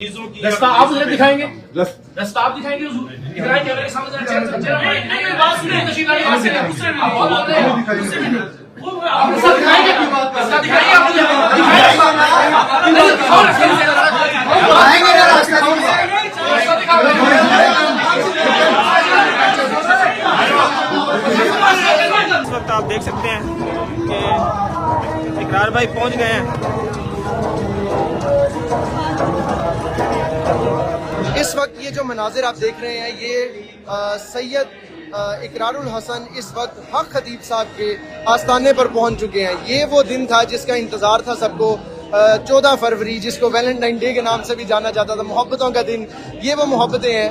रास्ता आप मुझे दिखाएंगे, रास्ता आप दिखाएंगे इकरार कैमरे के सामने बात सुनिए, तशरीफ आप बहुत बोल रहे हैं, आप रास्ता दिखाएंगे, रास्ता दिखाइए, आप मुझे इस वक्त आप देख सकते हैं कि इकरार भाई पहुंच गए हैं। इस वक्त ये जो मनाजिर आप देख रहे हैं ये सैयद इकरारुल हसन इस वक्त हक खतीब साहब के आस्थाने पर पहुंच चुके हैं। ये वो दिन था जिसका इंतज़ार था सबको, 14 फरवरी, जिसको वैलेंटाइन डे के नाम से भी जाना जाता था, मोहब्बतों का दिन। ये वो मोहब्बतें हैं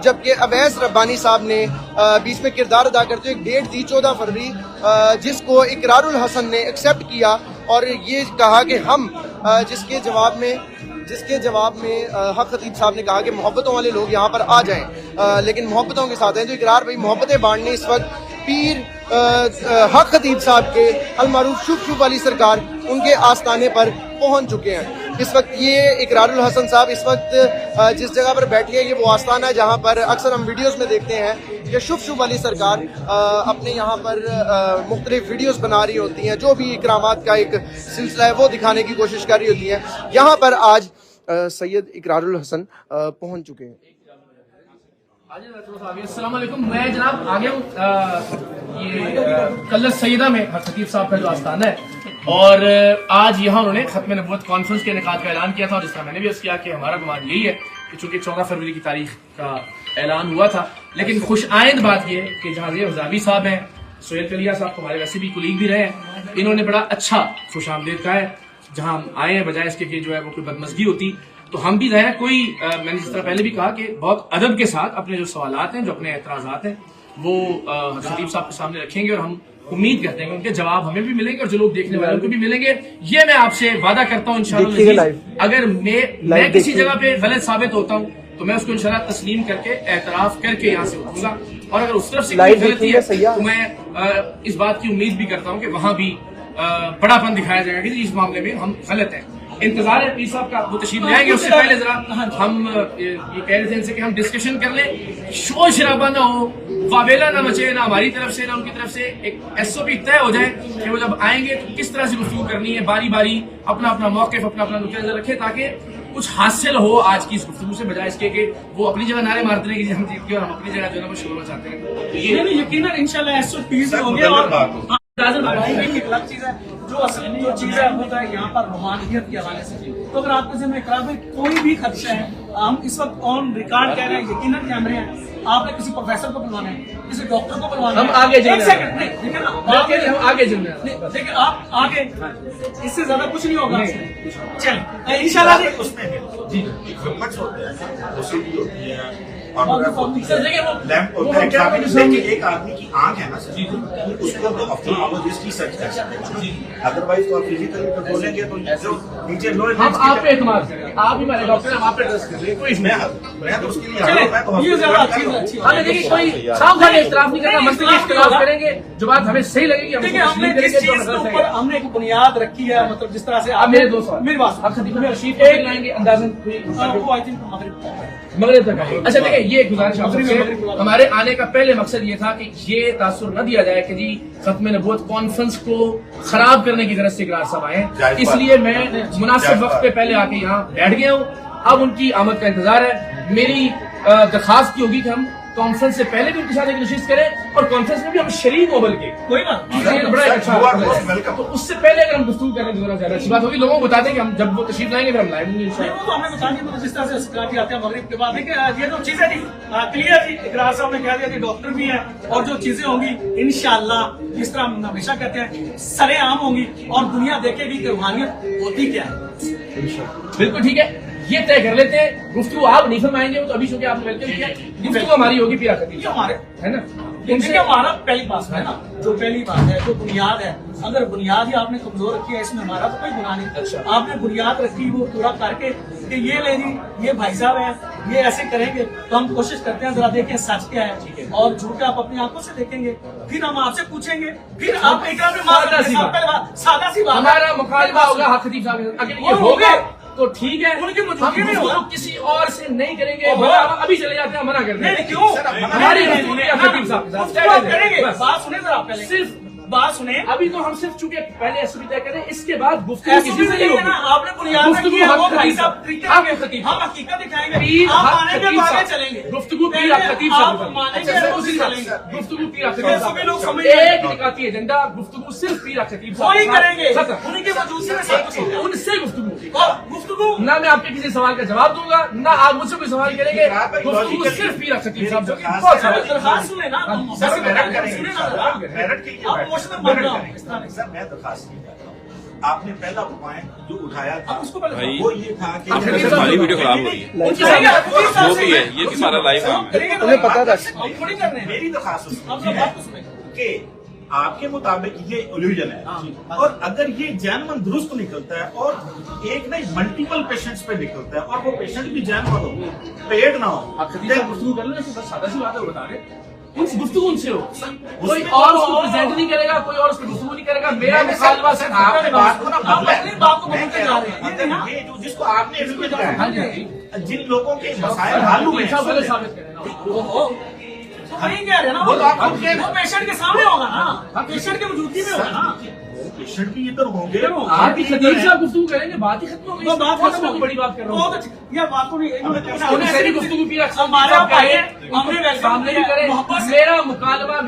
जबकि अवैस रब्बानी साहब ने बीच में किरदार अदा करते हुए एक डेट दी 14 फरवरी, जिसको इकरारुल हसन ने एक्सेप्ट किया और ये कहा कि हम जिसके जवाब में हक खतीब साहब ने कहा कि मोहब्बतों वाले लोग यहाँ पर आ जाएं, लेकिन मोहब्बतों के साथ हैं। तो इकरार भाई मोहब्बतें बांटने इस वक्त पीर हक खतीब साहब के अलमारूफ शुभ शुभ वाली सरकार उनके आस्थाने पर पहुंच चुके हैं। इस वक्त ये इकरारुल हसन साहब इस वक्त जिस जगह पर बैठे हैं ये वो आस्थाना है जहाँ पर अक्सर हम वीडियोस में देखते हैं कि शुभ शुभ वाली सरकार अपने यहाँ पर मुख्तलिफ वीडियोस बना रही होती हैं, जो भी इकरामात का एक सिलसिला है वो दिखाने की कोशिश कर रही होती हैं। यहाँ पर आज सैयद इकरारुल हसन पहुँच चुके हैं। अस्सलाम वालेकुम, मैं जनाब आ गया हूँ ये कल्लत सैयदा में हक खतीब साहब का जो आस्थाना है, और आज यहाँ उन्होंने खत्म नबूवत कॉन्फ्रेंस के इनेकाद का ऐलान किया था। और इस तरह मैंने भी अर्ज़ किया कि हमारा गुमान यही है कि चूंकि 14 फरवरी की तारीख का ऐलान हुआ था, लेकिन खुश आइंद बात यह कि जहाँ हजावी साहब हैं, सोहेल कलिया साहब हमारे वैसे भी कुलीग भी रहे हैं, इन्होंने बड़ा अच्छा खुश आमदेद कहा है। जहाँ हम आए हैं बजाय इसके कि जो है वो कोई बदमज़गी होती, तो हम भी रहे कोई मैंने जिस तरह पहले भी कहा कि बहुत अदब के साथ अपने जो सवालात हैं, जो अपने एतराज़ात हैं, वो खतीब साहब के सामने रखेंगे और हम उम्मीद करते हैं कि उनके जवाब हमें भी मिलेंगे और जो लोग देखने वाले उनको भी मिलेंगे। ये मैं आपसे वादा करता हूँ इंशाअल्लाह, अगर मैं किसी जगह पे गलत साबित होता हूँ तो मैं उसको इंशाअल्लाह तस्लीम करके एतराफ करके यहाँ से उठूंगा, और अगर उस तरफ से कोई गलती है तो मैं इस बात की उम्मीद भी करता हूँ कि वहां भी बड़ापन दिखाया जाएगा कि इस मामले में हम गलत हैं। इंतजार है पीर साहब का, वो तशरीफ ले आएंगे। उससे पहले जरा हम ये कह रहे थे इनसे कि हम डिस्कशन कर लें, शोर शराबा ना हो, वावेला ना मचे, ना हमारी तरफ से ना उनकी तरफ से, एक SOP तय हो जाए कि वो जब आएंगे तो किस तरह से गुफ्तगू करनी है, बारी बारी अपना अपना मौक़िफ़, अपना अपना नुक्ता नज़र रखे ताकि कुछ हासिल हो आज की इस गुफ्तगू से, बजाय इसके कि वो अपनी जगह नारे मारते रहे कि हम जीत के और हम अपनी जगह जो है वो शुरू चाहते हैं। तो ये यकीनन इंशाल्लाह SOP से हो गया। और एक अलग चीज है, जो असल जो चीज है होता है यहाँ पर रूहानियत के हवाले से। तो अगर आपके ज़हन में इकरार में कोई भी खदशा है, हम इस वक्त ऑन रिकॉर्ड कह रहे हैं, यकीनन कैमरे हैं, आपने किसी प्रोफेसर को बुलवाना है, किसी डॉक्टर को बुलवाना है, हम आगे एक सेकंड नहीं, देखिए ना, हम आगे चल रहे हैं, देखिए आप आगे, इससे ज्यादा कुछ नहीं होगा। चल इंशाल्लाह जी इक्विपमेंट्स होते हैं, ओसीडी होती है और लैंप होता है, लेकिन एक आदमी की आंख है ना सर, उसको तो ऑप्थेल्मोलॉजिस्ट ही सर्च कर सकते हैं, अदरवाइज तो आप फिजिकली तो बोलेंगे तो जो नीचे लोअर हम आप पे एतमाद करेंगे, आप ही हमारे डॉक्टर, हम आप पे ट्रस्ट करेंगे, कोई इसमें मैं तो उसके लिए मैं तो ये ज्यादा अच्छी हमें देखिए कोई साफ साफ इख्तिलाफ नहीं करना, मसले की इख्तिलाफ करेंगे, जो बात हमें सही लगेगी देखिए हमने जिस चीज के ऊपर हमने एक बुनियाद रखी है, मतलब जिस तरह से आप मेरे दोस्त मेरी बात आप खतीब में रशीद एक लाएंगे अंदाजन वो आई थिंक मगरिब तक आएंगे। अच्छा देखिए ये गुजारिश आपसे, हमारे आने का पहले मकसद ये था कि ये तासुर न दिया जाए कि जी खत्म नबूवत कॉन्फ्रेंस को खराब करने की गरज से इकरार साहब आए, इसलिए मैं मुनासिब वक्त पे पहले आके यहाँ बैठ गया हूँ। अब उनकी आमद का इंतजार है। मेरी दरखास्त की होगी कि हम कॉन्फ्रेंस से पहले भी उनके साथ एक नशिस्त करें और कॉन्फ्रेंस में भी हम शरीक हो, बल्कि कोई ना बड़ा अच्छा, तो उससे पहले अगर हम गुफ्तगू करें तो ज्यादा अच्छी बात होगी। लोगों को बता दें कि हम जब वो तशरीफ लाएंगे फिर हम लाएंगे इंशाल्लाह। वो तो हमने बता दिया, जिस तरह से सिक्योरिटी आते हैं मगरिब के बाद। देखिए ये जो चीजें थी क्लियर थी, इकरार साहब ने कह दिया कि डॉक्टर भी है और जो चीजें होंगी इंशाल्लाह जिस तरह हम हमेशा कहते हैं सरेआम होंगी और दुनिया देखेगी कि रूहानियत होती क्या है। बिल्कुल ठीक है, ये तय कर लेते हैं। गुफ्तगू आप नहीं फरमाएंगे, वो तो अभी चूंकि आपने वेलकम किया, गुफ्तगू हमारी होगी पीर खतीब हमारे है ना, देखिए हमारा पहली बात है ना, जो पहली बात है जो बुनियाद है, अगर बुनियाद ही आपने कमजोर रखी है इसमें हमारा तो कोई गुनाह नहीं। अच्छा। आपने बुनियाद रखी वो पूरा करके कि ये ले जी ये भाई साहब है, ये ऐसे करेंगे, तो हम कोशिश करते हैं जरा देखें सच क्या है और झूठ आप अपनी आंखों से देखेंगे, फिर हम आपसे पूछेंगे, फिर आप एक सादा सी बात हमारा मुकालमा होगा हक खतीब साहब, अगर ये होगा तो ठीक है, उनकी मौजूदगी में हम होगा। किसी और से नहीं करेंगे। ओहो। हम अभी चले जाते हैं, मना कर रहे नहीं हैं। क्यों हमारी गुफ्तगू की खतीब साहब के साथ गुफ्तगू आप करेंगे। बस। बात सुने जरा पहले, सिर्फ बात सुने। अभी तो हम सिर्फ चूंकि पहले एसओपी तय करें, इसके बाद गुफ्तगू ऐसे किसी भी से नहीं नहीं है ना, होगी। आपने बुनियाद में गुफ्तगू किया, वो हक भाई खतीब साहब साहब, तरीके हक आगे, खतीब हम साहब। हकीकत दिखाएंगे। पीर आप हक मानेंगे खतीब तो आगे साहब। चलेंगे। गुफ्तगू पीर पहले हक खतीब साहब। आप मानेंगे अच्छा, तो उसी चलेंगे। गुफ्तगू पीर हक ये खतीब सभी लोग साहब। समझ एक निकाती एजेंडा, गुफ्तगू सिर्फ पीर हक खतीब साहब वही के साथ। करेंगे, खत्म। उन्हीं के मौजूदगी में सब कुछ होगा। उनसे गुफ्तगू, और गुफ्तगू ना मैं आपके किसी सवाल का जवाब दूंगा, ना आप मुझसे कोई सवाल करेंगे। गुफ्तगू सिर्फ पीर हक खतीब साहब की। बहुत सारा दरखास्त सुने ना, हम सर मोहब्बत से मेहनत बताएंगे, करेंगे, सुने ना जरा। मेहनत कीजिए, आप इमोशनल बन रहे हो मेहनत इस तरह करेंगे। से। सर मैं दरखास्त नहीं कर रहा हूँ। आपने पहला पॉइंट जो उठाया था आप उसको पहले वो ये था कि आप खतीब हमारी वीडियो खराब हो रही है। उनकी करेंगे, साहब- हकीकत साहब जो से। भी है ये भी हमारा लाइव काम है। करेंगे तो उन्हें पता था। हम थोड़ी करने हैं। मेरी दरखास्त आप उसमें सब बात तो सुने। कि आपके मुताबिक ये इल्यूजन है और अगर ये जैनमन दुरुस्त निकलता है और एक नहीं मल्टीपल पेशेंट्स पे निकलता है और वो पेशेंट भी जैनमन हो, पेड ना हो, आप खतीब साहब गुफ्तगू कर लो ना, बस सादा सी बात है, वो बता रहे उस गुफ्तगू उनसे हो। कोई उसमें और तो- उसको प्रेजेंट नहीं करेगा, कोई और उसको गुफ्तगू नहीं करेगा। मेरा मुकालवा सिर्फ आपने बात को ना आप अपनी बात को मैं बदलते कह जा रहा रहे हूं, हैं। अगर ये जो जिसको आपने इल्यूजन हाँ कहा जी, हाँ जी। है, जिन लोगों के मसाइल हल हुए साहब पहले हैं साबित करें ना। ओहो, तो वही कह रहे हैं ना, वो तो आप खुद कह रहे हैं। वो पेशेंट के सामने होगा ना, पेशेंट की मौजूदगी में होगा ना। पेशेंट भी इधर होंगे आपकी खतीब साहब गुफ्तगू करेंगे, बात ही खत्म हो गई। वो बात बहुत खत्म हो गई। बड़ी बात कर रहा बहुत हूँ। अच्छी- ये बात को नहीं उनसे भी गुफ्तगू पीर हक हमारे साहब भाई करें, हैं, हमने वेलकम सामने भी किया, करें। मोहब्बत से। मेरा मुकालमा,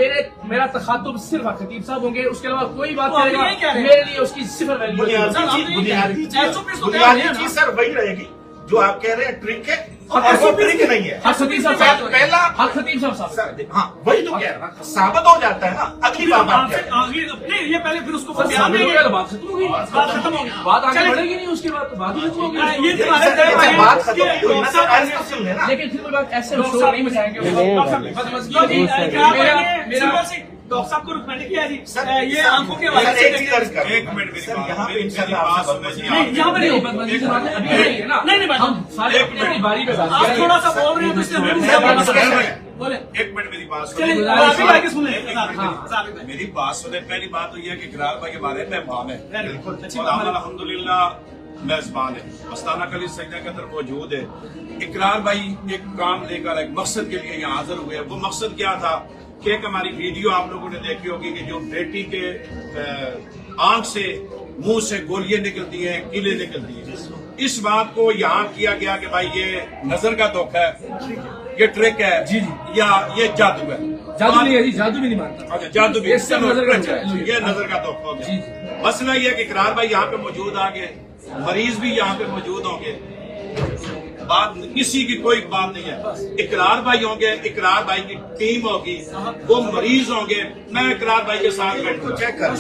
मेरा तखातुब सिर्फ हक खतीब साहब होंगे, उसके अलावा कोई बात तो हम करेगा यही कह रहे हैं। मेरे लिए उसकी सिफर वैल्यू है। बुनियादी सर, चीज हम बुनियादी ये- चीज SOP तो तैयार है ना। चीज सर वही रहेगी जो आप कह रहे हैं ट्रिक है और हाँ, ऐसा SOP ट्रिक नहीं है हक खतीब साहब साबित करें। पहला हक खतीब साहब साबित सर करें। हाँ वही तो कह रहा हूं। साबित हो जाता है ना अगली बात आप आपसे कह रहे हैं। आगे अपने ये पहले फिर उसको सर, बयान सामने हो देंगे। गया तो बात खत्म हो गई। बात खत्म हो गई। बात आगे चलिए। बढ़ेगी नहीं, उसके बाद तो बात ही खत्म हो हाँ, गई। ये तुम्हारे सर, तय हैं। बात खत्म ये हुई ना सर डॉक्टर ऐसा सुन लेना लेकिन फिर कोई बात ऐसे डॉक्टर शोर साहब नहीं मचाएंगे। डॉक्टर साहब, बस- बस लो जी, क्या मेरा- करेंगे? मेरा- सिंपल सी, डॉक्टर साहब को रिकमेंड किया जी सर, ये सर, आंखों के हवाले सर, से एक चीज अर्ज कर एक मिनट मेरी सर बात- यहाँ पे मेरी इंशाल्लाह बात आपसे सुनने बात दीजिए। होगी। नहीं, यहाँ पे नहीं नहीं, होगा। बदतमीजी की बात अभी नहीं है ना। नहीं, नहीं, हम सारे एक अपनी अपनी मिनट। बारी पे बात आप करेंगे। थोड़ा सा बोल रहे हैं तो इसलिए हमें भी मैं बोलना बात पड़ेगा। बोले एक मिनट मेरी बात चलिए सुनिए। आप भी आगे सुन लें। हाँ। मेरी बात सुने। पहली बात तो यह है कि इकरार भाई हमारे मेहमान है बिल्कुल अच्छी और बात हम अल्हम्दुलिल्लाह मेजबान है। मस्ताना कली सजदा के अंदर मौजूद है। इकरार भाई एक काम लेकर एक मकसद के लिए यहाँ हाजिर हुए। वो मकसद क्या था कि एक हमारी वीडियो आप लोगों ने देखी होगी कि जो बेटी के आंख से मुंह से गोलियां निकलती हैं, कीले निकलती हैं। इस बात को यहाँ किया गया कि भाई ये नजर का धोखा है, ये ट्रिक है जी, जी। या ये जादू है। जादू नहीं है जी, जादू भी नहीं मानता। अच्छा जादू भी ये सब नजर का अच्छा, धोखा है। ये नजर का धोखा हो जी, गया। मसला ये है कि इकरार भाई यहाँ पे मौजूद आ गए, मरीज भी यहाँ पे मौजूद होंगे। बात किसी की कोई बात नहीं है। इकरार भाई होंगे, इकरार भाई की टीम होगी, वो मरीज होंगे। मैं इकरार भाई के साथ बैठूं चेक कर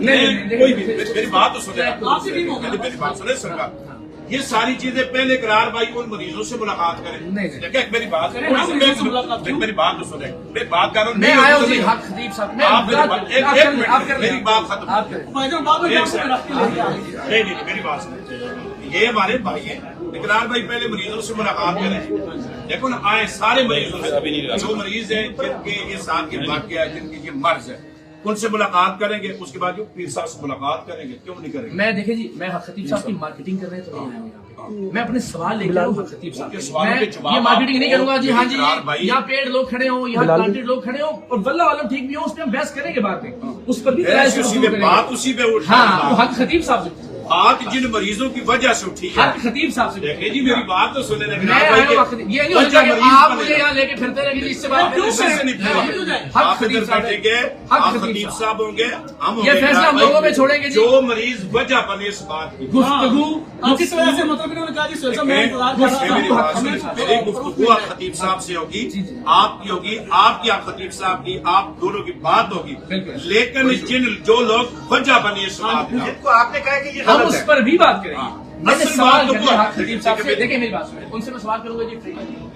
नहीं, कोई भी मेरी बात तो सुने। आपकी टीम होगी। मेरी बात सुने सरकार। ये सारी चीजें पहले इकरार भाई उन मरीजों से मुलाकात करें। नहीं। देखिए मेरी बात करें ना, मरीजों से मुलाकात क्यों? मेरी बात तो सुने। मेरी बात कर रहा हूँ। मैं आया हूँ जी हक खतीब साहब। मैं आप मेरी बात- एक- आप एक कर लें, मिनट, आप कर लें। मेरी बात खत्म। आप करें। भाईजान बाबू जी एक आपको सेकंड। रख के लेके आएंगे। नहीं मेरी बात सुनो। ये हमारे भाई हैं। इकरार भाई पहले मरीजों से मुलाकात करें। देखो ना आए सारे मरीजों से, जो मरीज है जिनके ये साथ के वाक्य है, जिनकी ये मर्ज है, उनसे मुलाकात करेंगे। उसके बाद जो पीर साहब से मुलाकात करेंगे। क्यों नहीं करेंगे? मैं देखे जी, मैं हक खतीब साहब की मार्केटिंग करने तो नहीं आया हूँ यहाँ पे। मैं अपने सवाल लेकर आया हूँ हक खतीब साहब उनके के। सवालों मैं के जवाब ये मार्केटिंग नहीं आपको करूंगा जी। हाँ जी, इकरार भाई- यहाँ पेड़ लोग खड़े हो, यहाँ प्लांटेड लोग खड़े हो और वल्ला वालम ठीक भी हो, उस पर हम बहस करेंगे बाद में। उस पर भी ऐसी उसी में बात उसी पे उठ हाँ, वो हक खतीब साहब से बात जिन मरीजों की वजह से उठी है। हक खतीब साहब से देखिए जी मेरी बात तो सुने। मैं आया हूँ हक खतीब- ये नहीं हो सकता कि आप मुझे यहाँ लेके फिरते रहेंगे जी। इससे बात क्यों करें। से नहीं फिरेंगे? हक आप खतीब इधर साहब बैठेंगे, हक आप खतीब खतीब साहब। साहब होंगे, हम ये होंगे फैसला हम इकरार लोगों भाई। में छोड़ेंगे जी। जो मरीज वजह बने इस बात की। गुफ्तगू आप किस वजह से मतलब इन्होंने कहा जी सोचा मैं इंतजार कर रहा मेरी था। बात सुनिए। मेरी गुफ्तगू आप खतीब साहब से होगी, आपकी होगी, आपकी आप खतीब साहब की, आप दोनों की बात होगी। बिल्कुल। लेकिन जिन जो लोग वजह बने इस बात की, जिनको आपने कहा कि ये हम गलत उस है पर भी बात करेंगे। मैंने असल सवाल बात तो करना वो है है। हक खतीब साहब से। देखिए मेरी बात सुनिए, उनसे मैं सवाल करूंगा जी फ्री।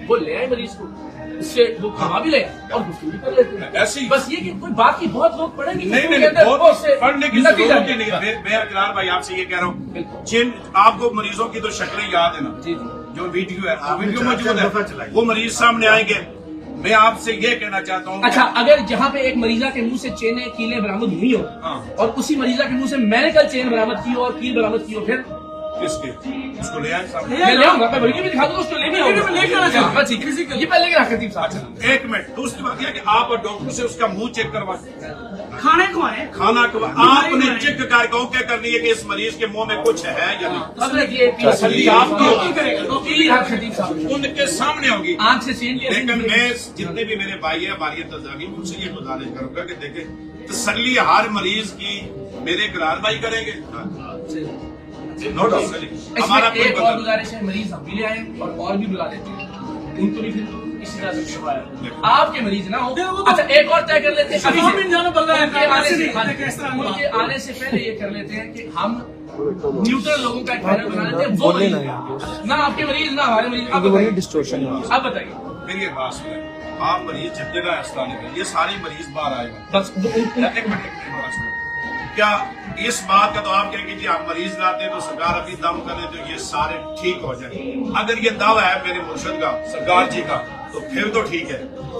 वो ले आए मरीज को, उससे वो खवा भी ले और गुफ्तगू भी कर लेते हैं। ऐसे ही। बस ये कि कोई बात की बहुत लोग पढ़ेंगे नहीं गुफ्तगू नहीं के अंदर, बहुत वो उससे पढ़ने की नतीजा जरूरत ही नहीं निकलेगा। है। मैं इकरार भाई आपसे ये कह रहा हूँ, बिल्कुल। जिन आपको मरीजों की तो शक्लें याद है ना, जी जी। जो वीडियो है आपने वीडियो चार मौजूद दफा है, चलाई। वो मरीज सामने आएंगे। मैं आपसे ये कहना चाहता हूँ। अच्छा, अगर जहाँ पे एक मरीजा के मुंह से चेनें कीलें बरामद हुई हो हाँ। और उसी मरीजा के मुंह से मैंने कल चेन बरामद की हो और कील बरामद की हो, फिर किसके उसको ले आए सामने। मैं ले आऊंगा, मैं वीडियो भी दिखा दूंगा, उसको लेके आऊंगा। लेके आना चाहिए। हाँ, ठीक है। ये पहले लेके रख खतीब साहब। एक मिनट, दूसरी बात यह कि आप और डॉक्टर से उसका मुंह चेक करवाएं, खाने खुआए खाना आपने चेक कर क्या करनी है कि इस मरीज के मुंह में कुछ है या नहीं। अब ये तसल्ली आपकी होगी, खतीब साहब उनके सामने होगी। आंख से चीन के लेकिन मैं जितने भी मेरे भाई है हमारी तजागी उनसे ये गुजारिश करूंगा कि देखें तसल्ली हर मरीज की मेरे इकरार भाई करेंगे। नो डाउट हमारा कोई एक और गुजारिश है, मरीज हम भी ले आए और भी बुला लेते हैं उनको भी, फिर इसी तरह से करवाया। आपके मरीज ना हो। अच्छा एक और तय कर लेते हैं, अभी से जाना पड़ रहा है। उनके आने से पहले ये कर लेते हैं कि हम न्यूट्रल लोगों का एक पैनल बना लेते हैं। वो मरीज ना आपके मरीज ना हमारे मरीज। अब बताइए मेरी एक बात सुने, आप मरीज जितने का अस्ताने में ये सारे मरीज बाहर आएगा। बस एक मिनट क्या इस बात का तो आप कहेंगे कि आप मरीज लाते हैं तो सरकार अभी दम करे तो ये सारे ठीक हो जाए। अगर ये दावा है मेरे मुर्शद का सरकार जी का तो फिर तो ठीक है,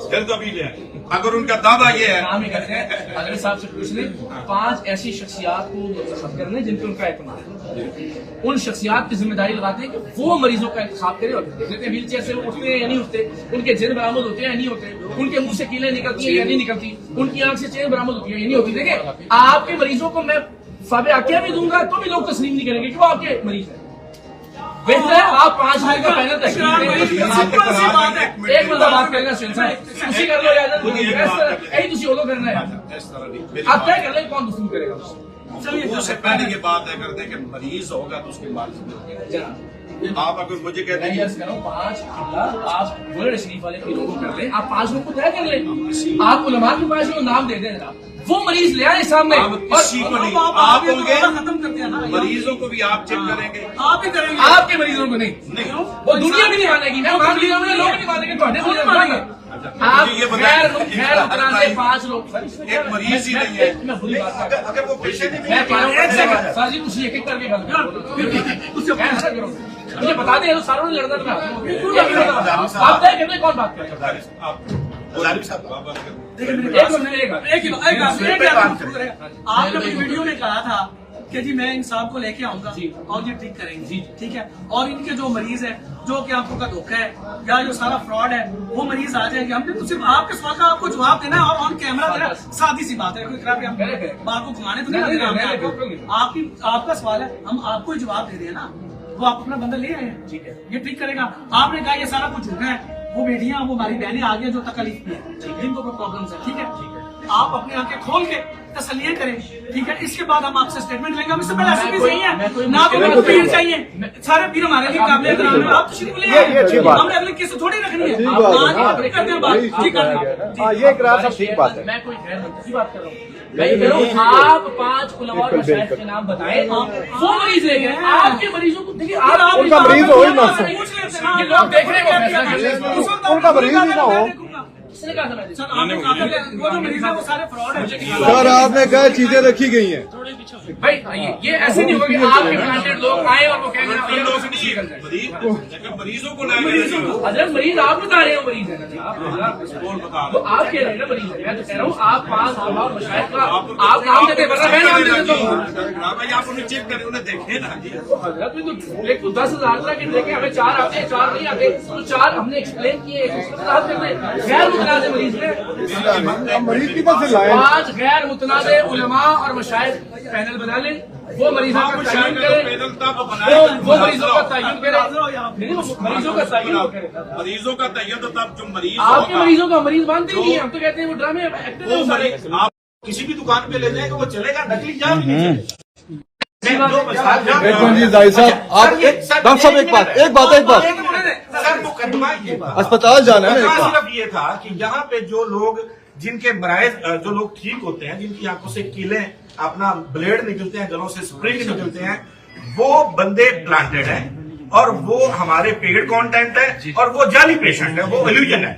फिर तो अभी ले आए। अगर उनका दावा ये है, काम ही करते हैं अगर साहब से पूछ लें 5 ऐसी शख्सियात को इंतखाब करने जिन पे उनका एतमाद है। उन शख्सियात की जिम्मेदारी लगाते हैं कि वो मरीजों का इंतखाब करें और देख लेते हैं व्हील चेयर से वो उठते हैं या नहीं उठते, उनके जिन बरामद होते हैं या नहीं होते, उनके मुंह से कीलें निकलती हैं या नहीं निकलती, उनकी आंख से चेन बरामद होती है या नहीं होती। देखिए आपके मरीजों को मैं साबे आकिया भी दूंगा तो भी लोग तस्लीम नहीं करेंगे कि वो आपके मरीज है। बेहतर है आप 5 लोगों का पैनल तैयार करें। एक मतलब बात करेगा खुशी कर लो यार, यही तुझे ओलो करना है। आप तय कर लें कौन तस्लीम करेगा। चलिए उससे पहले ये बात तय कर दें कि मरीज होगा तो उसके बाद आप अगर मुझे कहते हैं 5 आप बुलेट शरीफ वाले पीरों को कर लें, आप 5 लोगों को तय कर लें, आप उलमा के 5 लोग नाम दे दें जनाब, वो मरीज ले आए सामने। आप किसी को नहीं, आप होंगे खत्म कर दिया ना, मरीजों को भी आप चेक करेंगे, आप ही करेंगे। आपके मरीजों को नहीं, वो दुनिया भी नहीं मानेगी। मैं मान लिया लोग नहीं मानेंगे, तुम्हारे मानेंगे। आप ये खैर उतरा से 5 लोग एक मरीज ही नहीं है। मैं बुरी बात कर रहा हूं। अगर वो पेशेंट ही मैं कह रहा हूं सर जी कुछ एक एक करके करो, मुझे बता दें तो सारों ने लड़ना था। आप तय करने कौन बात कर रहा है। आपने वीडियो में कहा था कि जी मैं इन साहब को लेके आऊंगा और ये ठीक करेंगे, ठीक है, और इनके जो मरीज है जो कि आपको का धोखा है या जो सारा फ्रॉड है वो मरीज आ जाएंगे। हमने तो सिर्फ आपके सवाल का आपको जवाब देना है और ऑन कैमरा देना, सादी सी बात है, कोई खराब हम बात को घुमाने तो नहीं लगे। आपका सवाल है, हम आपको ही जवाब दे रहे हैं ना, वो आप अपना बंदा ले आए हैं, ठीक है, ये ठीक करेगा। आपने कहा ये सारा कुछ झूठा है, वो बेटियां वो हमारी बहनें आ गई जो तकलीफ में है, जिनको कोई प्रॉब्लम है, ठीक है, आप अपनी आंखें खोल के तसल्लियां करें, ठीक है। इसके बाद हम आपसे स्टेटमेंट लेंगे। हम इससे पहले ऐसे भी सही है ना, तो पीर चाहिए, सारे पीर हमारे लिए काबिल एहतराम है। आप तशरीफ ले आए, हमने अगले केस थोड़ी रखनी है, आप करते हैं बात, ठीक है, ये इकरार सब ठीक बात है। मैं कोई गैर मुल्की बात कर रहा हूँ, मैं ये कह रहा हूँ आप 5 उलमा और मशाइख के नाम बताएं, वो मरीज लेके आपके मरीजों को देखिए, आप उनका मरीज हो ही ना, पूछ लेते हैं, ये लोग देख रहे हैं फैसला कर लें। उनका मरीज ही ना हो। किसने कहा था मैं सर आपने वो जो मरीज है वो सारे फ्रॉड है। सर आपने कहा चीजें रखी गई हैं। भाई ये ऐसे नहीं होगा कि आपके प्लांटेड लोग आए और वो कहेंगे मरीजों को लाएंगे। अगर मरीज आप बता रहे हो मरीज है ना, तो आप कह रहे हैं ना मरीज है। मैं तो कह रहा हूँ आप 5 उलमा और मशाइख का आप नाम देते, वरना मैं नाम दे देता हूँ। भाई आप उन्हें चेक करें, उन्हें देखे ना जी। हजरत में तो एक तो 10,000 तक देखे, हमें 4 आते हैं, 4 नहीं आते, तो 4 हमने एक्सप्लेन किए, गैर मुतनाज़े मरीज में मरीज की तरफ से लाए 5 गैर मुतनाज़े उलमा और मशाइख पैनल बना लें, वो मरीजों का तयन करें, वो मरीजों का तयन करें, मरीजों का तयन करें, मरीजों का तयन तो तब जो मरीज आपके मरीजों का मरीज मानते ही नहीं है। हम तो कहते हैं वो ड्रामे एक्टर है सारे। आप किसी भी दुकान पे ले जाएंगे वो चलेगा, नकली जाम नहीं जी जाहिर साहब, आप डॉक्टर साहब एक बात सर मुकदमा ये बात अस्पताल जाना है ना। सिर्फ ये था कि यहाँ पे जो लोग जिनके मराइज जो लोग ठीक होते हैं, जिनकी आंखों से कीलें अपना ब्लेड निकलते हैं, गलों से स्प्रिंग निकलते हैं, वो बंदे प्लांटेड हैं और वो हमारे पेड कंटेंट है और वो जाली पेशेंट है, वो इल्यूजन है।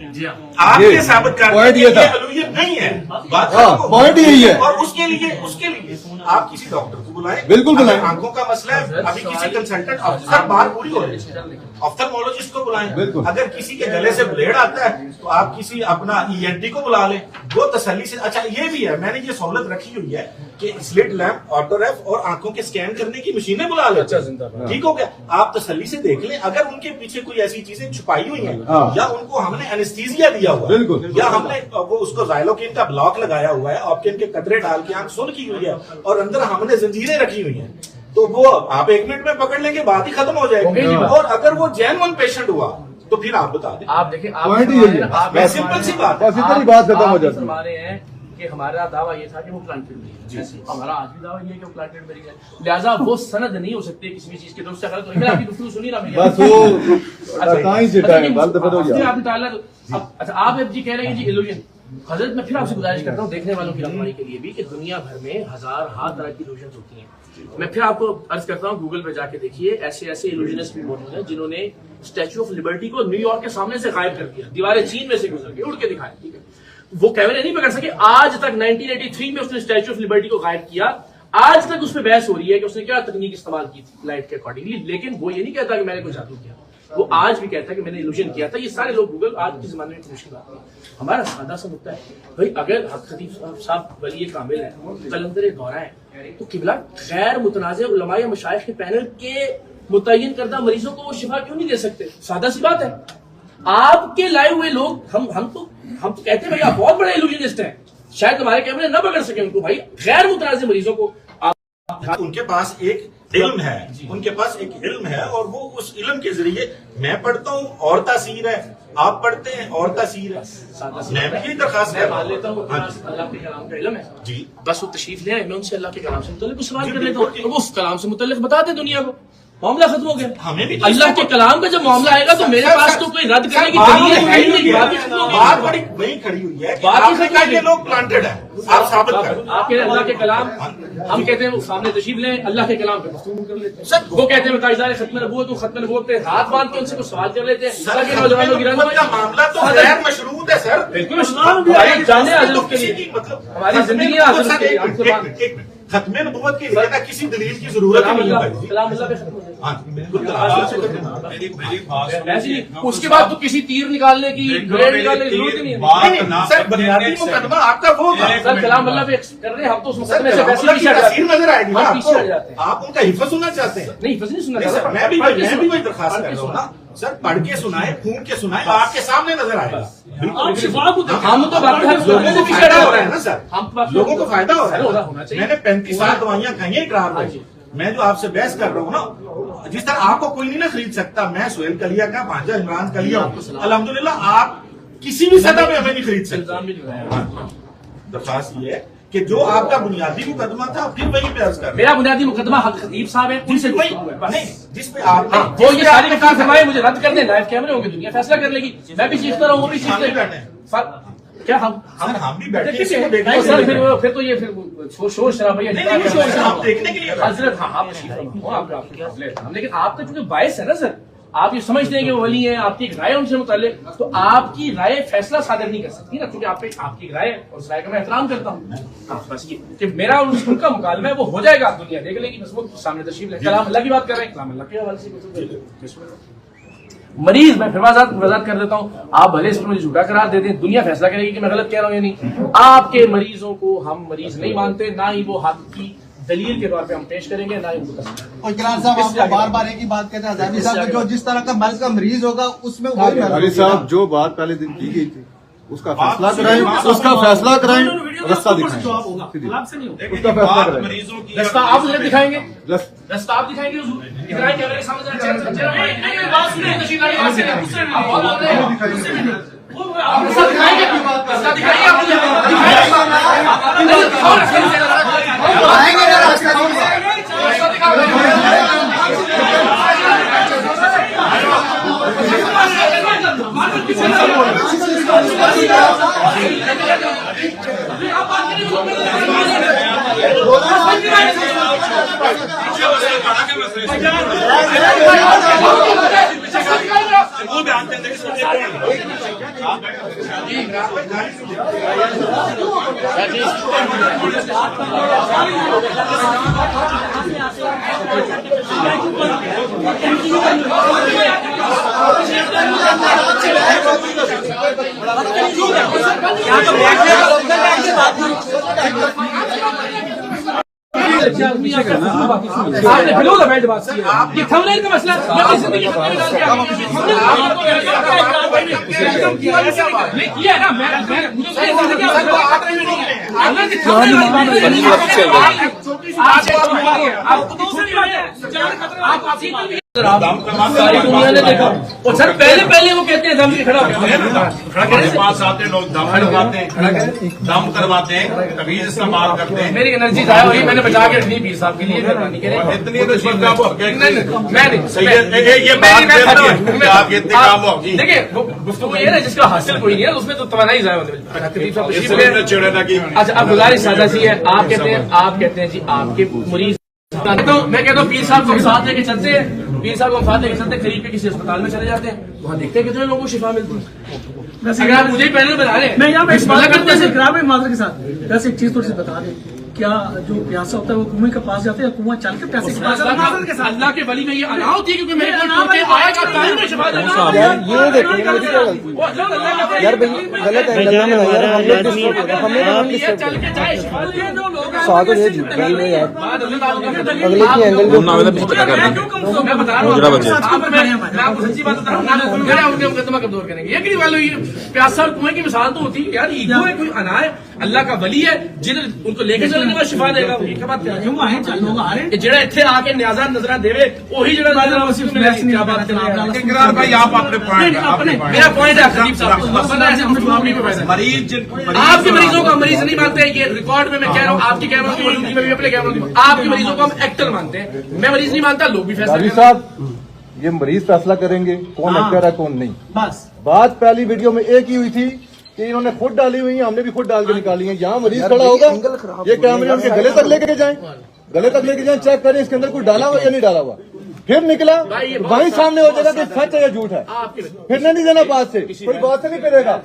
आप ये साबित करते हैं कि ये इल्यूजन नहीं है, बात पॉइंट यही है। और उसके लिए आप किसी डॉक्टर को बुलाएं, बिल्कुल बुलाएं। अगर आंखों का मसला है अभी किसी कंसल्टेंट अफसर बात पूरी हो रही है, ऑफ्थल्मोलॉजिस्ट को बुलाएं। बिल्कुल। अगर किसी के गले से ब्लेड आता है तो आप किसी अपना ENT को बुला लें, वो तसल्ली से। अच्छा ये भी है, मैंने ये सहूलत रखी हुई है कि स्लिट लैंप, ऑटोरेफ और आंखों के स्कैन करने की मशीनें बुला लें। ठीक हो गया, आप तसल्ली से देख लें। अगर उनके पीछे कोई ऐसी चीजें छुपाई हुई हैं या उनको हमने एनेस्थीसिया दिया हुआ है, बिल्कुल। या हमने वो उसको ज़ाइलोकिन का ब्लॉक लगाया हुआ है, ऑप्टिन के कतरे डाल के आंख सुन की हुई है और अंदर हमने जंजीरें रखी हुई हैं, तो वो आप 1 मिनट में पकड़ लेंगे, बात ही खत्म हो जाएगी। और अगर वो जेन्युइन पेशेंट हुआ तो फिर आप बता दें। आप देखिए, पॉइंट ही यही है। मैं सिंपल सी बात है। बस इतनी बात खत्म हो जाती है। हमारे हैं कि हमारा दावा ये था कि वो प्लांटेड मरीज है, हमारा आज भी दावा ये है कि वो प्लांटेड मरीज है, लिहाजा वो सनद नहीं हो सकते किसी भी चीज के। दोस्त अगर तो आपकी गुफ्तगू सुनी ना मेरी, बस वो कहीं से टाइम बात दफा हो जाए। आपने टाला तो अच्छा आप अब जी कह रहे हैं जी इल्यूजन। हजरत मैं फिर आपसे गुजारिश करता हूँ देखने वालों की रहनुमाई के लिए भी कि दुनिया भर में हजारों तरह की इल्यूजन होती हैं। मैं फिर आपको अर्ज करता हूँ, गूगल पे जाके देखिए, ऐसे ऐसे इल्यूजनिस्ट भी मौजूद हैं जिन्होंने स्टैच्यू ऑफ लिबर्टी को न्यूयॉर्क के सामने से गायब कर दिया, दीवारें चीन में से गुजर गई, उड़ के दिखाया। ठीक है, वो कैमरे नहीं पकड़ सके। आज तक 1983 में उसने स्टैच्यू ऑफ लिबर्टी को गायब किया। आज तक उस पर बहस हो रही है कि उसने क्या तकनीक इस्तेमाल की थी लाइट के अकॉर्डिंगली, लेकिन वो ये नहीं कहता कि मैंने कोई जादू किया। वो आज भी कहता है कि मैंने इल्यूजन किया था। ये सारे लोग गूगल आज के जमाने में मुश्किल बात है। हमारा सादा सा मुद्दा है भाई, अगर खतीब साहब वली कामिल है, कलंदर दौरा है, तो किबला गैर मुतनाज़ उलमाए मशाइख के पैनल के मुतय्यन करदा मरीजों को वो शिफा क्यों नहीं दे सकते? सादा सी बात है। आपके लाए हुए लोग, हम तो कहते हैं भाई आप बहुत बड़े इल्यूजनिस्ट हैं, शायद हमारे कैमरे न पकड़ सके उनको। भाई गैर मुतनाज़ मरीजों को उनके पास एक इल्म है, उनके पास एक इल्म है और वो उस इल्म के जरिए, मैं पढ़ता हूँ और तासीर है, आप पढ़ते हैं और तासीर है। मैं भी यही दरखास्त कर मान लेता हूँ अल्लाह के कलाम का इल्म है जी, बस वो तशरीफ ले आए, मैं उनसे अल्लाह के कलाम से मुतल्लिक सवाल कर लेता हूँ, तो वो उस कलाम से मुतल्लिक बता दे दुनिया को, मामला खत्म हो गया। हमें भी अल्लाह के कलाम का जब मामला आएगा तो मेरे पास तो कोई रद्द करने की दलील है नहीं। बात बड़ी वही खड़ी हुई है कि आपने कहा कि लोग प्लांटेड है, आप साबित करें। आपके अल्लाह के कलाम, हम कहते हैं वो सामने तशरीफ लें, अल्लाह के कलाम पे गुफ्तगू कर लेते हैं। वो कहते हैं ताजदार खत्म नबूवत पे हाथ बांध के उनसे कुछ सवाल कर लेते हैं। सर, नौजवानों की रहनुमाई का मामला तो गैर मशरूत है सर, बिल्कुल जाने हजरत के लिए, मतलब हमारी जिंदगी हजरत के लिए खत्मे नबूवत के लिए किसी दलील की जरूरत ही नहीं है। कलाम अल्लाह पे खत्म हो जाए। हाँ, बिल्कुल। मेरी ऐसे नहीं, उसके बाद तो किसी तीर निकालने की, ग्रेड निकालने की जरूरत ही नहीं है। नहीं, नहीं, सर बुनियादी मुकदमा आपका वो होगा। सर कलाम अल्लाह पे कर रहे हैं, हम तो उस मुकदमे से वैसे मतलब पीछे हट जाते तस्वीर नजर आएगी ना हम पीछे हट आपको, जाते हैं। आप उनका हिफ्ज सुनना चाहते हैं। नहीं फस नहीं सुनना नहीं सर, चाहता, मैं भी पढ़ के वही दरखास्त पढ़ कर के रहा हूँ सुना। ना सर, पढ़ के सुनाए, फूंक के सुनाए, आपके सामने नजर आएगा। आप शिफा को हम तो बात कर लोगों को पीछे फायदा हटा हो रहा है ना सर, हम लोगों को फायदा हो रहा होना है। चाहिए। मैंने 35 साल दवाइयां खाई हैं इकरार में। मैं जो आपसे बहस कर रहा हूँ ना, जिस तरह आपको कोई नहीं ना खरीद सकता, मैं सोहेल कलिया का भांजा इमरान कलिया हूँ, अल्हम्दुलिल्लाह आप किसी भी सतह पे हमें नहीं खरीद सकते। इल्जाम भी नहीं लगाया। दरखास्त ये है कि जो आपका बुनियादी मुकदमा था फिर वही पे अर्ज कर मेरा बुनियादी मुकदमा हक खतीब साहब है, उनसे वही गुफ्तगू है, बस। नहीं जिसपे आपने वो ये सारी बेकार फरमाए मुझे रद्द कर दें, लाइव कैमरे होंगे, दुनिया फैसला कर लेगी। मैं भी सीखता रहूँ, वो भी सीख लेगा। क्या हम भी बैठे ठीक इसको है, देखने नहीं के सर, लिए फिर तो ये फिर शोर शराबा नहीं, नहीं, शोर शराबा देखने के लिए हजरत, हाँ आप तशरीफ रखो, आप लेकिन आपका चूंकि बायस है ना सर, आप ये समझते हैं कि वो वली है, आपकी एक राय उनसे मुताल्लिक, तो आपकी राय फैसला सादर नहीं कर सकती ना, क्योंकि आपकी राय है और उस राय का मैं एहतराम करता हूँ। हाँ, बस ये कि मेरा और उनका मुकालमा है, वो हो जाएगा, दुनिया देख लेगी, बस वो सामने तशरीफ ले। कलाम अल्लाह की बात कर रहे हैं, कलाम अल्लाह के हवाले से मरीज, मैं फिर वजाहत कर देता हूँ, आप भले इस पर मुझे झूठा करार दे दें, दुनिया फैसला करेगी कि मैं गलत कह रहा हूँ या नहीं। आपके मरीजों को हम मरीज नहीं मानते, ना ही वो हक की दलील के तौर पे हम पेश करेंगे, ना ही उनको तस्लीम। और इकरार साहब आपको बार बार एक ही बात कहते हैं, आजादी साहब जो जिस तरह का मर्ज का मरीज होगा उसमें वही अली साहब जो बात पहले दिन की गई थी उसका फैसला कराएं, उसका फैसला कराएं, रास्ता दिखाएं, उसका फैसला कराएं। मरीजों की रास्ता आप मुझे दिखाएंगे, रास्ता रास्ता आप दिखाएंगे, इधर आए कैमरे के सामने जरा बात सुनिए, तशरीफ लाइए, बात सुनिए, आप बहुत बोल रहे हैं, आप रास्ता दिखाएंगे, रास्ता दिखाइए, आप मुझे वो बयान देते हैं आपने बिल्कुल अवैध बात की है। ये थंबनेल का मसला मैं अपनी जिंदगी में कभी डाल नहीं किया है ना। मैं मुझे सारी दुनिया ने देखा। और सर पहले वो कहते हैं दम के खड़ा हो हमारे पास आते लोग दम करवाते हैं, दम करवाते हैं, तमीज इस्तेमाल करते हैं। मेरी एनर्जी जाया हुई, मैंने बचा के रखनी पीर साहब के लिए मेहरबानी करें। इतनी एनर्जी का वो नहीं मैं नहीं सही है, ये बात आप ये इतने काम होगी। देखिए गुफ्तगू ये है जिसका हासिल कोई नहीं है उसमें तो तवाना ही जाया होती है। चिड़ेना की अच्छा अब गुजारिश सादा सी है, आप कहते हैं जी आपके मरीज तो मैं कहता हूँ पीर साहब को हम साथ लेके चलते हैं, पीर साहब को हम साथ लेके चलते हैं, करीब के किसी अस्पताल में चले जाते हैं, वहाँ देखते हैं कितने लोगों को शिफा मिलती है। अगर आप मुझे पैनल बना रहे मैं यहाँ पे इस बात करते हैं ग्राम माजर के साथ वैसे एक चीज थोड़ी सी बता दें, क्या जो प्यासा होता है वो कुएं के पास जाते हैं या कुआं चल के प्यासे के पास जाता है? अल्लाह के वली में ये अलाउ थी क्योंकि मेरे को आएगा टाइम में शिफा देना। ये देखिए यार भाई गलत एंगल में यार हमने चल के जाए शिफा दे जो लोग साथ में यार अगले की एंगल मैं बता रहा हूँ मैं आपको सच्ची बात बता रहा हूँ उनके मुकदमा कब दूर करेंगे। ये वालों प्यासा और कुएं की मिसाल तो होती है यार। ईगो है कोई अना है अल्लाह का वली है जिन्हें उनको लेके चलने में शिफा देगा। ये क्या बात कर रहे हैं जेड़ा इत्थे आके न्याजा नजरा देवे वही जेड़ा क्या बात कर रहे हैं। इकरार भाई आप अपने पॉइंट मेरा पॉइंट है खलीफ साहब मरीज आपके मरीजों को मरीज नहीं मानते। ये रिकॉर्ड में मैं कह रहा हूँ आपकी कैमरों की मौजूदगी में भी अपने कैमरों की आपके मरीजों को हम एक्टर मानते हैं। मैं मरीज नहीं मानता, लोग भी फैसला साहब ये मरीज फैसला करेंगे कौन एक्टर है कौन नहीं। बस बात पहली वीडियो में एक ही हुई थी कि इन्होंने खुद डाली हुई है, हमने भी खुद डाल के निकाली है। यहाँ मरीज खड़ा होगा ये कैमरे उनके गले तक लेके जाएं, चेक करें इसके अंदर कुछ डाला हुआ या नहीं डाला हुआ, फिर निकला वहीं सामने हो जाएगा कि सच है या झूठ है। फिर नहीं देना बात से, कोई बात से नहीं करेगा।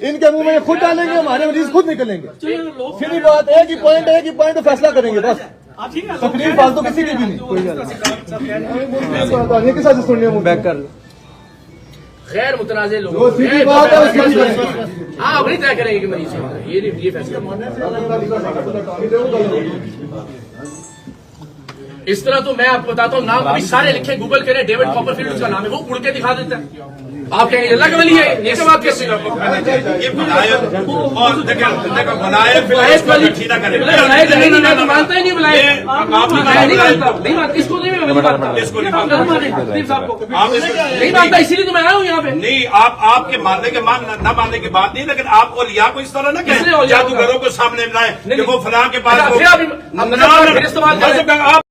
इनके मुंह में ये खुद डालेंगे, हमारे मरीज खुद निकलेंगे। सीधी बात एक ही पॉइंट फैसला करेंगे बस। तकलीफ फालतू किसी की भी नहीं। के साथ सुनने मुंह बैक कर लो। गैर मुतनाज़े लोग सीधी बात है उसकी आप नहीं तय करेंगे कि मरीज ये फैसला। इस तरह तो मैं आपको बताता हूँ नाम अभी सारे लिखे गूगल करें डेविड कॉपरफील्ड उसका नाम है, वो उड़ के दिखा देता है। आप कहेंगे अल्लाह का वली है, ये सब बात कैसे ये बनाया और देखो बनाया ठीक ना करें मैं मानता ही नहीं बुलाए नहीं मानता इसको नहीं मानता नहीं मानता इसीलिए तो मैं आया हूँ यहाँ पे। नहीं आपके मानने के न मानने की बात नहीं, लेकिन आप लिया को इस तरह ना कहें जादूगरों को सामने लाए देखो फलां के पास